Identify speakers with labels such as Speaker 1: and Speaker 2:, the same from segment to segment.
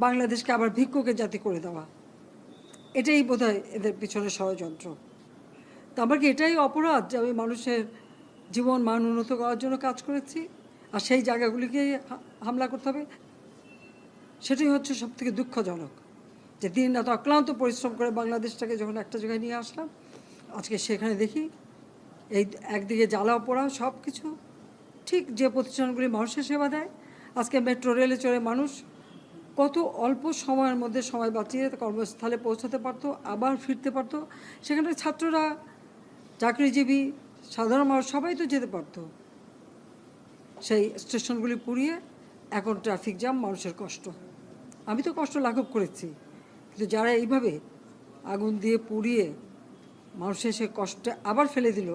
Speaker 1: বাংলাদেশকে আবার ভিক্ষুকের জাতি করে দেওয়া, এটাই বোধহয় এদের পিছনে ষড়যন্ত্র। তো আমার কি এটাই অপরাধ যে আমি মানুষের জীবন মান উন্নত করার জন্য কাজ করেছি, আর সেই জায়গাগুলিকে হামলা করতে হবে? সেটাই হচ্ছে সবথেকে দুঃখজনক, যে দিন রাত অক্লান্ত পরিশ্রম করে বাংলাদেশটাকে যখন একটা জায়গায় নিয়ে আসলাম, আজকে সেখানে দেখি এই একদিকে জ্বালাও পোড়াও সব কিছু। ঠিক যে প্রতিষ্ঠানগুলি মানুষের সেবা দেয়, আজকে মেট্রো রেলে চড়ে মানুষ কত অল্প সময়ের মধ্যে সময় বাঁচিয়ে কর্মস্থলে পৌঁছাতে পারতো, আবার ফিরতে পারতো। সেখানে ছাত্ররা, চাকরিজীবী, সাধারণ মানুষ সবাই তো যেতে পারতো। সেই স্টেশনগুলি পুড়িয়ে এখন ট্রাফিক জ্যাম, মানুষের কষ্ট। আমি তো কষ্ট লাঘব করেছি, কিন্তু যারা এইভাবে আগুন দিয়ে পুড়িয়ে মানুষের সে কষ্টে আবার ফেলে দিল,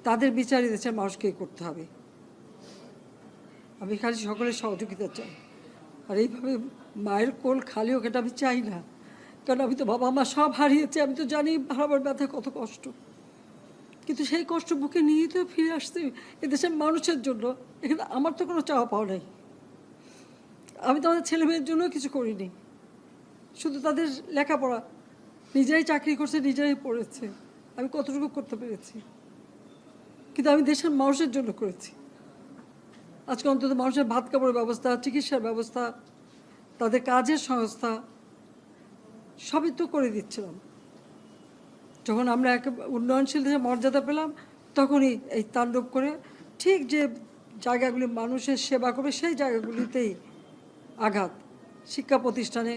Speaker 1: তাদের বিচার দেশের মানুষকেই করতে হবে। আমি খালি সকলের সহযোগিতা চাই। আর এইভাবে মায়ের কোল খালি হোক এটা আমি চাই না, কারণ আমি তো বাবা মা সব হারিয়েছি। আমি তো জানি হারাবার ব্যথা কত কষ্ট, কিন্তু সেই কষ্ট বুকে নিয়ে তো ফিরে আসতে এদেশের মানুষের জন্য। এখানে আমার তো কোনো চাওয়া পাওয়া নেই। আমি তো আমাদের ছেলে মেয়ের জন্য কিছু করিনি, শুধু তাদের লেখাপড়া, নিজেরাই চাকরি করছে, নিজেরাই পড়েছে। আমি কতটুকু করতে পেরেছি, কিন্তু আমি দেশের মানুষের জন্য করেছি। আজকে অন্তত মানুষের ভাত কাপড়ের ব্যবস্থা, চিকিৎসার ব্যবস্থা, তাদের কাজের সংস্থা সবই তো করে দিচ্ছিলাম। যখন আমরা এক উন্নয়নশীল দেশে মর্যাদা পেলাম, তখনই এই তাণ্ডব করে ঠিক যে জায়গাগুলি মানুষের সেবা করবে সেই জায়গাগুলিতেই আঘাত। শিক্ষা প্রতিষ্ঠানে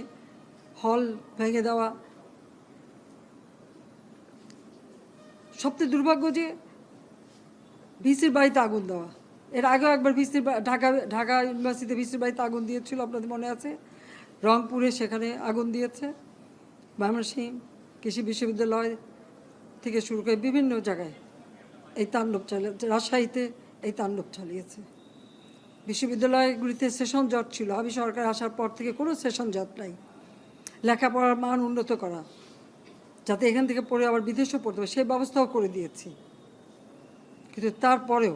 Speaker 1: হল ভেঙে দেওয়া। সবচেয়ে দুর্ভাগ্য যে ভিসির বাড়িতে আগুন দেওয়া। এর আগেও একবার ঢাকা ইউনিভার্সিটিতে ভিসির বাড়িতে আগুন দিয়েছিল, আপনাদের মনে আছে? রংপুরে সেখানে আগুন দিয়েছে, ময়মনসিংহ কৃষি বিশ্ববিদ্যালয় থেকে শুরু করে বিভিন্ন জায়গায় এই তাণ্ডব চালিয়েছে। রাজশাহীতে এই তাণ্ডব চালিয়েছে। বিশ্ববিদ্যালয়গুলিতে সেশন জট ছিল। আমি সরকার আসার পর থেকে কোনো সেশন জট নাই। লেখাপড়ার মান উন্নত করা, যাতে এখান থেকে পড়ে আবার বিদেশেও পড়তে হবে, সেই ব্যবস্থাও করে দিয়েছি। কিন্তু তারপরেও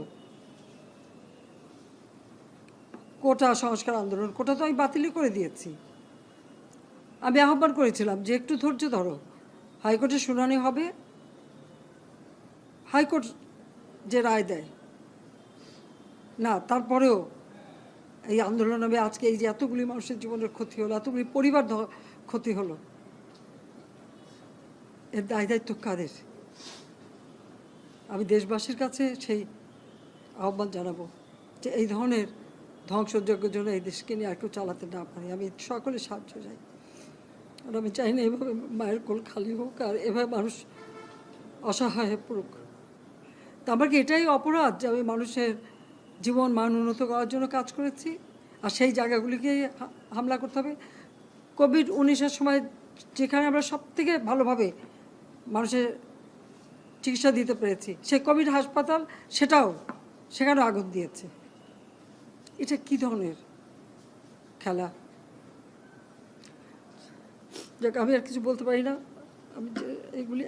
Speaker 1: কোটা সংস্কার আন্দোলন, কোটা তো আমি বাতিলই করে দিয়েছি। আমি আহ্বান করেছিলাম যে একটু ধৈর্য ধরো, হাইকোর্টে শুনানি হবে, হাইকোর্ট যে রায় দেয়। না, তারপরেও এই আন্দোলন হবে। আজকে এই যে এতগুলি মানুষের জীবনের ক্ষতি হলো, এতগুলি পরিবার ক্ষতি হলো, এর দায় দায়িত্ব কাদের? আমি দেশবাসীর কাছে সেই আহ্বান জানাবো যে এই ধরনের ধ্বংসযজ্ঞের জন্য এই দেশকে নিয়ে আর কেউ চালাতে না পারে। আমি সকলের সাহায্য চাই। আর আমি চাই না এভাবে মায়ের কোল খালি হোক আর এভাবে মানুষ অসহায় হয়ে পড়ুক। তা আমার কি এটাই অপরাধ যে আমি মানুষের জীবন মান উন্নত করার জন্য কাজ করেছি, আর সেই জায়গাগুলিকে হামলা করতে হবে? কোভিড-19-এর সময় যেখানে আমরা সব থেকে ভালোভাবে মানুষের চিকিৎসা দিতে পেরেছি, সেই কোভিড হাসপাতাল সেখানেও আগুন দিয়েছে। এটা কী ধরনের খেলা? যাক, আমি আর কিছু বলতে পারি না। আমি যে এগুলি